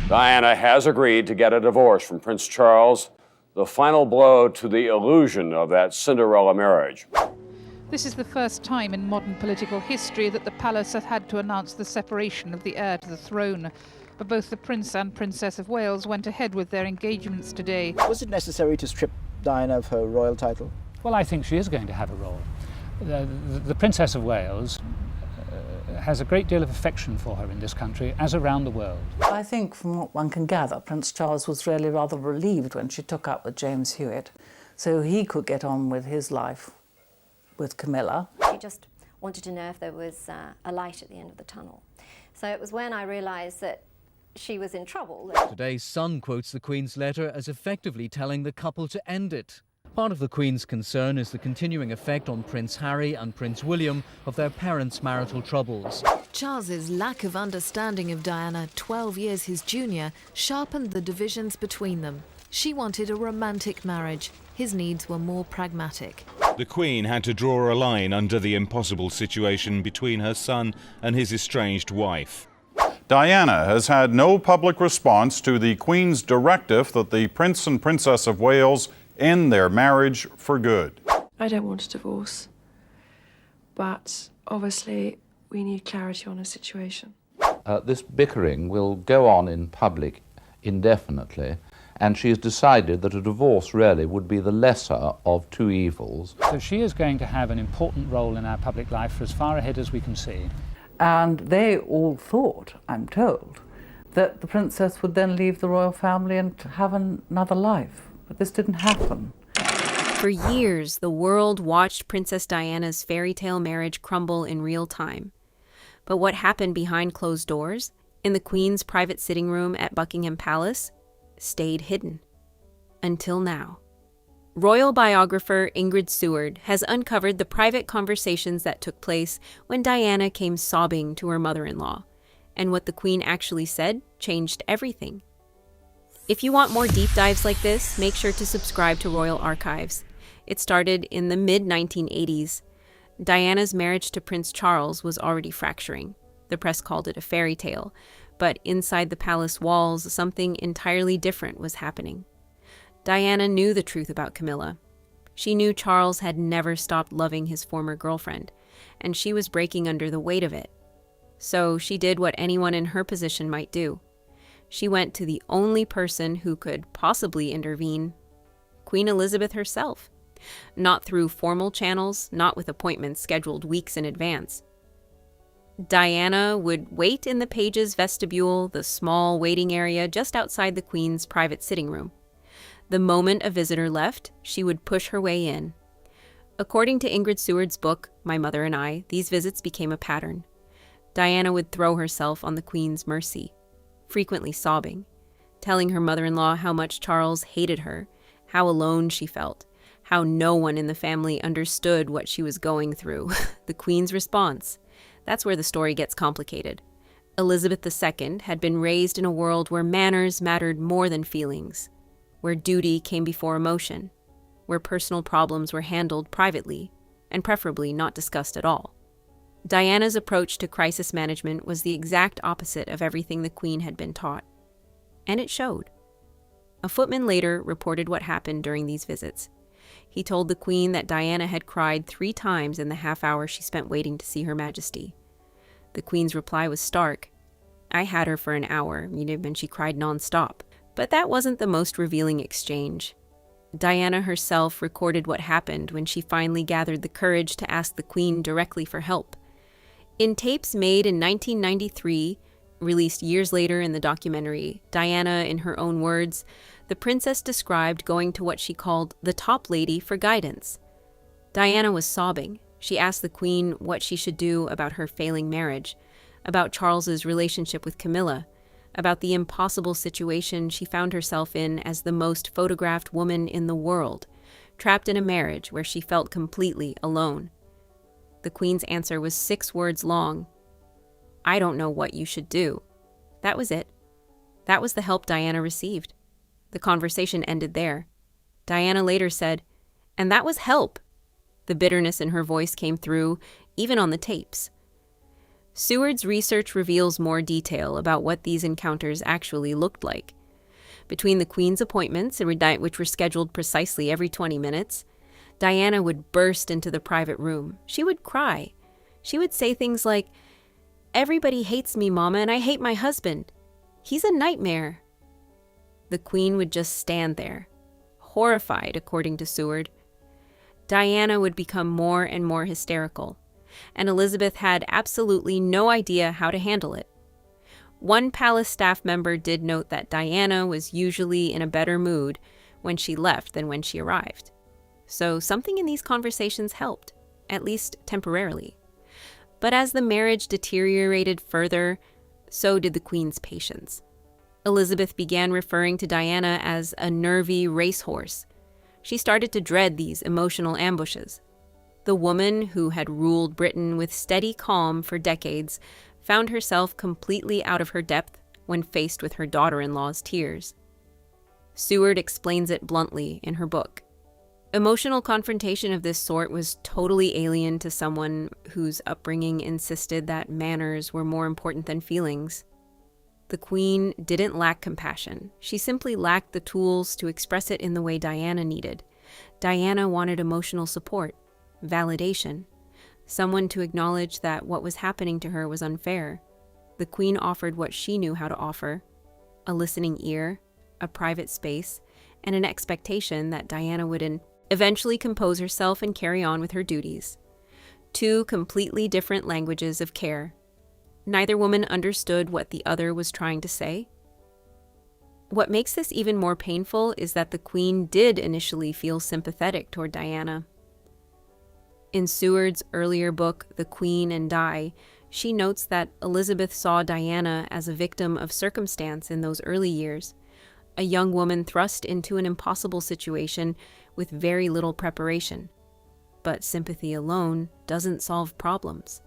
Diana has agreed to get a divorce from Prince Charles, the final blow to the illusion of that Cinderella marriage. This is the first time in modern political history that the palace has had to announce the separation of the heir to the throne. But both the Prince and Princess of Wales went ahead with their engagements today. Was it necessary to strip Diana of her royal title? Well, I think she is going to have a role. The Princess of Wales has a great deal of affection for her in this country, as around the world. I think from what one can gather, Prince Charles was really rather relieved when she took up with James Hewitt, so he could get on with his life with Camilla. She just wanted to know if there was a light at the end of the tunnel. So it was when I realised that she was in trouble. Today's Sun quotes the Queen's letter as effectively telling the couple to end it. Part of the Queen's concern is the continuing effect on Prince Harry and Prince William of their parents' marital troubles. Charles's lack of understanding of Diana, 12 years his junior, sharpened the divisions between them. She wanted a romantic marriage. His needs were more pragmatic. The Queen had to draw a line under the impossible situation between her son and his estranged wife. Diana has had no public response to the Queen's directive that the Prince and Princess of Wales end their marriage for good. I don't want a divorce, but obviously we need clarity on a situation. This bickering will go on in public indefinitely, and she has decided that a divorce really would be the lesser of two evils. So she is going to have an important role in our public life for as far ahead as we can see. And they all thought, I'm told, that the princess would then leave the royal family and have another life. But this didn't happen. For years, the world watched Princess Diana's fairy tale marriage crumble in real time. But what happened behind closed doors, in the Queen's private sitting room at Buckingham Palace, stayed hidden. Until now. Royal biographer Ingrid Seward has uncovered the private conversations that took place when Diana came sobbing to her mother-in-law. And what the Queen actually said changed everything. If you want more deep dives like this, make sure to subscribe to Royal Archives. It started in the mid-1980s. Diana's marriage to Prince Charles was already fracturing. The press called it a fairy tale, but inside the palace walls, something entirely different was happening. Diana knew the truth about Camilla. She knew Charles had never stopped loving his former girlfriend, and she was breaking under the weight of it. So she did what anyone in her position might do. She went to the only person who could possibly intervene, Queen Elizabeth herself. Not through formal channels, not with appointments scheduled weeks in advance. Diana would wait in the page's vestibule, the small waiting area just outside the Queen's private sitting room. The moment a visitor left, she would push her way in. According to Ingrid Seward's book, My Mother and I, these visits became a pattern. Diana would throw herself on the Queen's mercy, frequently sobbing, telling her mother-in-law how much Charles hated her, how alone she felt, how no one in the family understood what she was going through. The Queen's response. That's where the story gets complicated. Elizabeth II had been raised in a world where manners mattered more than feelings, where duty came before emotion, where personal problems were handled privately, and preferably not discussed at all. Diana's approach to crisis management was the exact opposite of everything the Queen had been taught. And it showed. A footman later reported what happened during these visits. He told the Queen that Diana had cried 3 times in the half hour she spent waiting to see Her Majesty. The Queen's reply was stark. I had her for an hour, and she cried nonstop. But that wasn't the most revealing exchange. Diana herself recorded what happened when she finally gathered the courage to ask the Queen directly for help. In tapes made in 1993, released years later in the documentary, Diana, in her own words, the princess described going to what she called the top lady for guidance. Diana was sobbing. She asked the Queen what she should do about her failing marriage, about Charles's relationship with Camilla, about the impossible situation she found herself in as the most photographed woman in the world, trapped in a marriage where she felt completely alone. The Queen's answer was 6 words long. I don't know what you should do. That was it. That was the help Diana received. The conversation ended there. Diana later said, and that was help. The bitterness in her voice came through, even on the tapes. Seward's research reveals more detail about what these encounters actually looked like. Between the Queen's appointments, which were scheduled precisely every 20 minutes, Diana would burst into the private room. She would cry. She would say things like, "Everybody hates me, Mama, and I hate my husband. He's a nightmare." The Queen would just stand there, horrified, according to Seward. Diana would become more and more hysterical, and Elizabeth had absolutely no idea how to handle it. One palace staff member did note that Diana was usually in a better mood when she left than when she arrived. So something in these conversations helped, at least temporarily. But as the marriage deteriorated further, so did the Queen's patience. Elizabeth began referring to Diana as a nervy racehorse. She started to dread these emotional ambushes. The woman who had ruled Britain with steady calm for decades found herself completely out of her depth when faced with her daughter-in-law's tears. Seward explains it bluntly in her book. Emotional confrontation of this sort was totally alien to someone whose upbringing insisted that manners were more important than feelings. The Queen didn't lack compassion. She simply lacked the tools to express it in the way Diana needed. Diana wanted emotional support, validation, someone to acknowledge that what was happening to her was unfair. The Queen offered what she knew how to offer: a listening ear, a private space, and an expectation that Diana would eventually compose herself and carry on with her duties. Two completely different languages of care. Neither woman understood what the other was trying to say. What makes this even more painful is that the Queen did initially feel sympathetic toward Diana. In Seward's earlier book, The Queen and Di, she notes that Elizabeth saw Diana as a victim of circumstance in those early years, a young woman thrust into an impossible situation with very little preparation. But sympathy alone doesn't solve problems.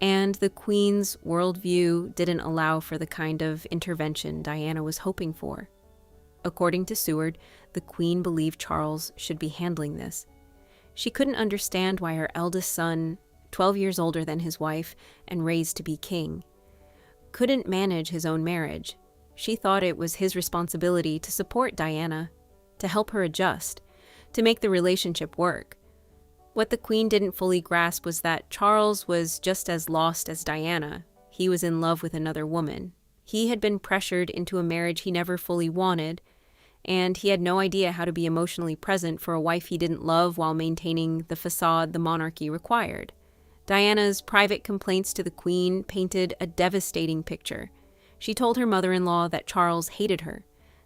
And the Queen's worldview didn't allow for the kind of intervention Diana was hoping for. According to Seward, the Queen believed Charles should be handling this. She couldn't understand why her eldest son, 12 years older than his wife and raised to be king, couldn't manage his own marriage. She thought it was his responsibility to support Diana, to help her adjust, to make the relationship work. What the Queen didn't fully grasp was that Charles was just as lost as Diana. He was in love with another woman. He had been pressured into a marriage he never fully wanted, and he had no idea how to be emotionally present for a wife he didn't love while maintaining the facade the monarchy required. Diana's private complaints to the Queen painted a devastating picture. She told her mother-in-law that Charles hated her,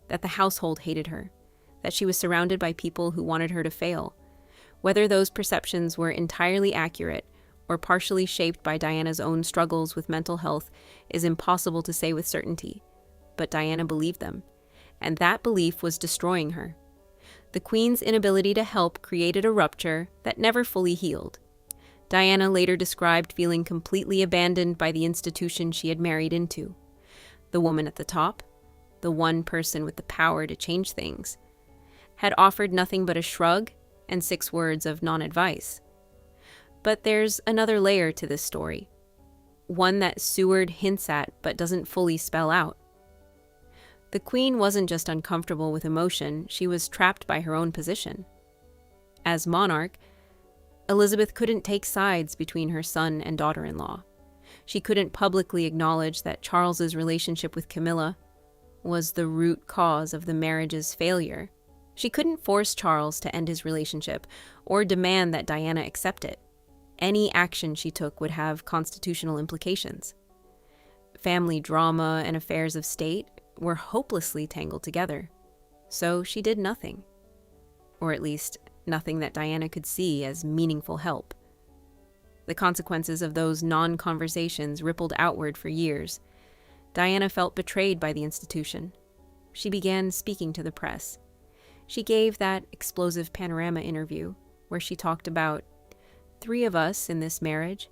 that the household hated her, that she was surrounded by people who wanted her to fail. Whether those perceptions were entirely accurate or partially shaped by Diana's own struggles with mental health is impossible to say with certainty, but Diana believed them, and that belief was destroying her. The Queen's inability to help created a rupture that never fully healed. Diana later described feeling completely abandoned by the institution she had married into. The woman at the top, the one person with the power to change things, had offered nothing but a shrug and 6 words of non-advice. But there's another layer to this story, one that Seward hints at but doesn't fully spell out. The Queen wasn't just uncomfortable with emotion, she was trapped by her own position. As monarch, Elizabeth couldn't take sides between her son and daughter-in-law. She couldn't publicly acknowledge that Charles's relationship with Camilla was the root cause of the marriage's failure. She couldn't force Charles to end his relationship or demand that Diana accept it. Any action she took would have constitutional implications. Family drama and affairs of state were hopelessly tangled together. So she did nothing. Or at least, nothing that Diana could see as meaningful help. The consequences of those non-conversations rippled outward for years. Diana felt betrayed by the institution. She began speaking to the press. She gave that explosive Panorama interview where she talked about 3 of us in this marriage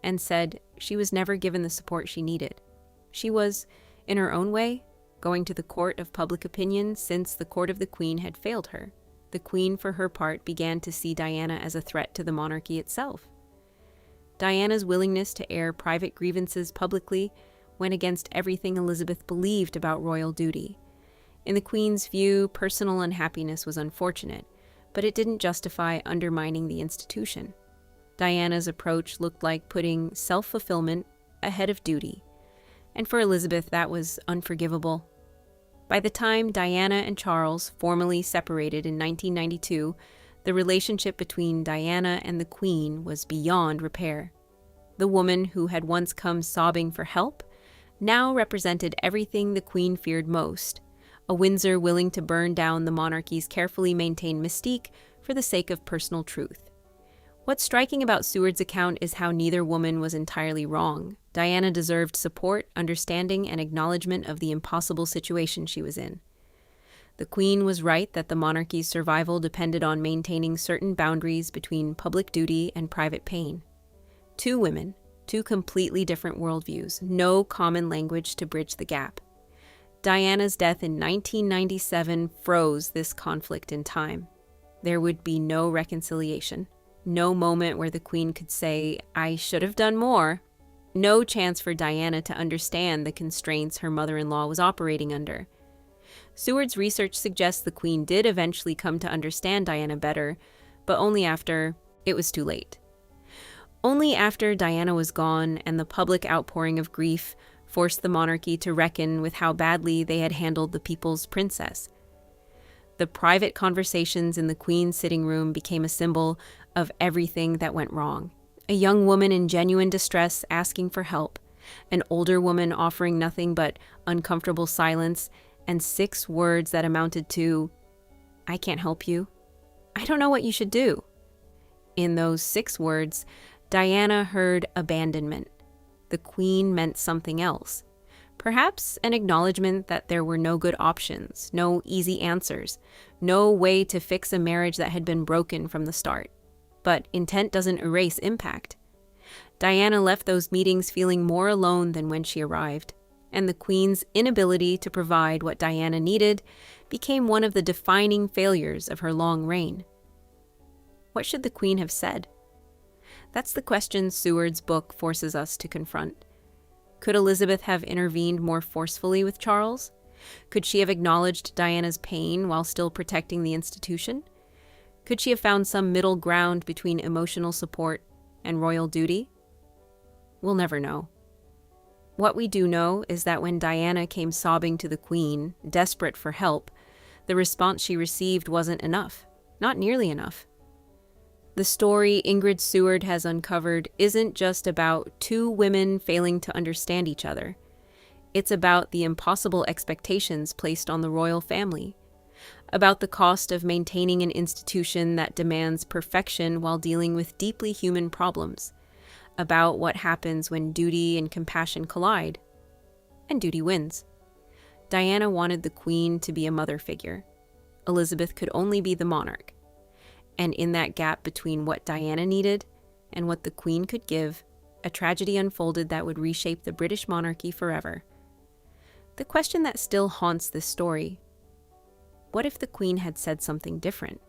and said she was never given the support she needed. She was, in her own way, going to the court of public opinion since the court of the Queen had failed her. The Queen, for her part, began to see Diana as a threat to the monarchy itself. Diana's willingness to air private grievances publicly went against everything Elizabeth believed about royal duty. In the Queen's view, personal unhappiness was unfortunate, but it didn't justify undermining the institution. Diana's approach looked like putting self-fulfillment ahead of duty, and for Elizabeth that was unforgivable. By the time Diana and Charles formally separated in 1992, the relationship between Diana and the Queen was beyond repair. The woman who had once come sobbing for help now represented everything the Queen feared most, a Windsor willing to burn down the monarchy's carefully maintained mystique for the sake of personal truth. What's striking about Seward's account is how neither woman was entirely wrong. Diana deserved support, understanding, and acknowledgement of the impossible situation she was in. The Queen was right that the monarchy's survival depended on maintaining certain boundaries between public duty and private pain. Two women, two completely different worldviews, no common language to bridge the gap. Diana's death in 1997 froze this conflict in time. There would be no reconciliation, no moment where the Queen could say, "I should have done more," no chance for Diana to understand the constraints her mother-in-law was operating under. Seward's research suggests the Queen did eventually come to understand Diana better, but only after it was too late. Only after Diana was gone and the public outpouring of grief forced the monarchy to reckon with how badly they had handled the people's princess. The private conversations in the Queen's sitting room became a symbol of everything that went wrong. A young woman in genuine distress asking for help, an older woman offering nothing but uncomfortable silence, and 6 words that amounted to, "I can't help you. I don't know what you should do." In those 6 words, Diana heard abandonment. The Queen meant something else. Perhaps an acknowledgement that there were no good options, no easy answers, no way to fix a marriage that had been broken from the start. But intent doesn't erase impact. Diana left those meetings feeling more alone than when she arrived, and the Queen's inability to provide what Diana needed became one of the defining failures of her long reign. What should the Queen have said? That's the question Seward's book forces us to confront. Could Elizabeth have intervened more forcefully with Charles? Could she have acknowledged Diana's pain while still protecting the institution? Could she have found some middle ground between emotional support and royal duty? We'll never know. What we do know is that when Diana came sobbing to the Queen, desperate for help, the response she received wasn't enough, not nearly enough. The story Ingrid Seward has uncovered isn't just about 2 women failing to understand each other. It's about the impossible expectations placed on the royal family, about the cost of maintaining an institution that demands perfection while dealing with deeply human problems, about what happens when duty and compassion collide, and duty wins. Diana wanted the Queen to be a mother figure. Elizabeth could only be the monarch. And in that gap between what Diana needed and what the Queen could give, a tragedy unfolded that would reshape the British monarchy forever. The question that still haunts this story: what if the Queen had said something different?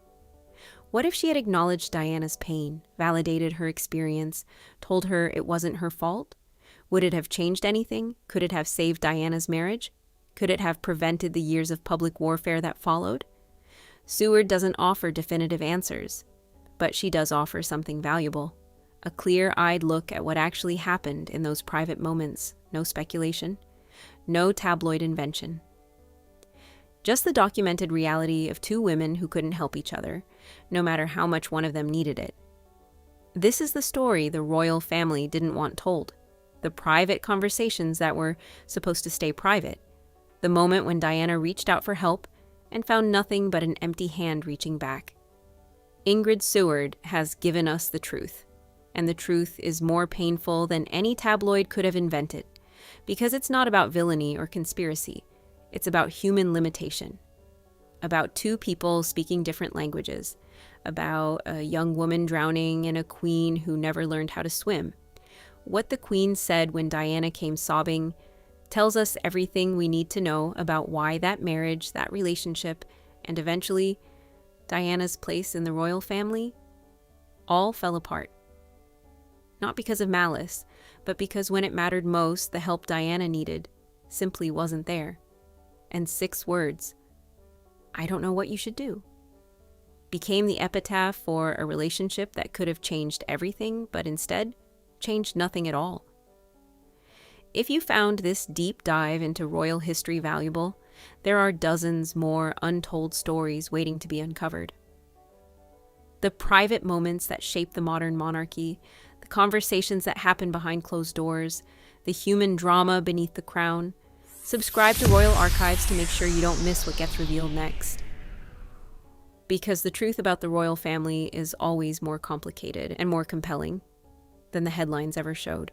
What if she had acknowledged Diana's pain, validated her experience, told her it wasn't her fault? Would it have changed anything? Could it have saved Diana's marriage? Could it have prevented the years of public warfare that followed? Seward doesn't offer definitive answers, but she does offer something valuable. A clear-eyed look at what actually happened in those private moments. No speculation, no tabloid invention. Just the documented reality of 2 women who couldn't help each other, no matter how much one of them needed it. This is the story the royal family didn't want told. The private conversations that were supposed to stay private. The moment when Diana reached out for help and found nothing but an empty hand reaching back. Ingrid Seward has given us the truth, and the truth is more painful than any tabloid could have invented, because it's not about villainy or conspiracy. It's about human limitation, about 2 people speaking different languages, about a young woman drowning and a queen who never learned how to swim. What the Queen said when Diana came sobbing tells us everything we need to know about why that marriage, that relationship, and eventually Diana's place in the royal family all fell apart. not because of malice, but because when it mattered most, the help Diana needed simply wasn't there. And 6 words, "I don't know what you should do," became the epitaph for a relationship that could have changed everything, but instead changed nothing at all. If you found this deep dive into royal history valuable, there are dozens more untold stories waiting to be uncovered. The private moments that shape the modern monarchy, the conversations that happen behind closed doors, the human drama beneath the crown. Subscribe to Royal Archives to make sure you don't miss what gets revealed next. Because the truth about the royal family is always more complicated and more compelling than the headlines ever showed.